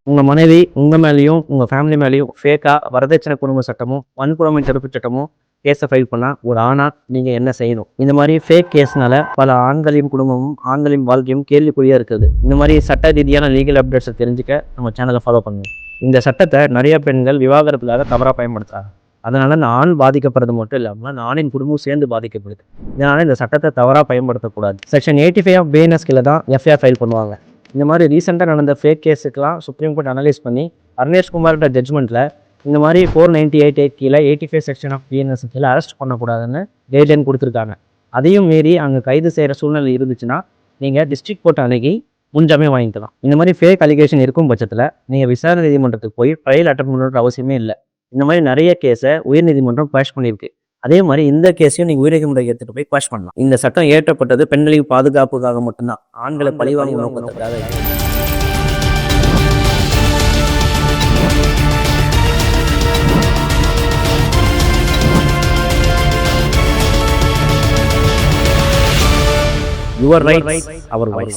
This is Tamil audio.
உங்கள் மனைவி உங்கள் மேலேயும் உங்கள் ஃபேமிலி மேலேயும் ஃபேக்காக வரதட்சணை குடும்ப சட்டமும் வன்கொடுமை தடுப்பு சட்டமும் கேஸை ஃபைல் பண்ணால் ஒரு ஆணா நீங்கள் என்ன செய்யணும்? இந்த மாதிரி ஃபேக் கேஸ்னால பல ஆண்களின் குடும்பமும் ஆண்களின் வாழ்க்கையும் கேள்விக்குறியாக இருக்குது. இந்த மாதிரி சட்ட ரீதியான லீகல் அப்டேட்ஸை தெரிஞ்சுக்க நம்ம சேனலை ஃபாலோ பண்ணுங்க. இந்த சட்டத்தை நிறைய பெண்கள் விவாகரத்துக்காக தவறாக பயன்படுத்துறாங்க. அதனால் இந்த ஆண் பாதிக்கப்படுறது மட்டும் இல்லாமல் அந்த ஆணின் குடும்பம் சேர்ந்து பாதிக்கப்படுது. இதனால் இந்த சட்டத்தை தவறாக பயன்படுத்தக்கூடாது. செக்ஷன் 85 ஆஃப் பிஎன்எஸ் கீழே தான் எஃப்ஐஆர் ஃபைல் பண்ணுவாங்க. இந்த மாதிரி ரீசெண்டாக நடந்த ஃபேக் கேஸுக்கெலாம் சுப்ரீம் கோர்ட் அனலைஸ் பண்ணி அர்னேஷ்குமார்ன்ற ஜட்ஜ்மெண்ட்டில் இந்த மாதிரி 498 கீழே 85 செக்ஷன் ஆஃப் பிஎன்எஸ் கீழே அரெஸ்ட் பண்ணக்கூடாதுன்னு கைட்லைன் கொடுத்துருக்காங்க. அதையும் மீறி அங்கே கைது செய்கிற சூழ்நிலை இருந்துச்சுன்னா நீங்கள் டிஸ்ட்ரிக்ட் கோர்ட் அணுகி முன்ஜாமீன் வாங்கிக்கலாம். இந்த மாதிரி ஃபேக் அலிகேஷன் இருக்கும் பட்சத்தில் நீங்கள் விசாரணை நீதிமன்றத்துக்கு போய் ட்ரையல் அட்டன் பண்ணுற அவசியமே இல்லை. இந்த மாதிரி நிறைய கேஸை உயர்நீதிமன்றம் குவாஷ் பண்ணியிருக்கு. அதே மாதிரி இந்த கேஸையும் நீங்கள் உயர்நீதிமன்றம் எடுத்துகிட்டு போய் குவாஷ் பண்ணலாம். இந்த சட்டம் ஏற்றப்பட்டது பெண்களின் பாதுகாப்புக்காக மட்டும்தான், ஆண்களை பழிவாங்கும் நோக்கத்துக்காக. Your rights, our voice.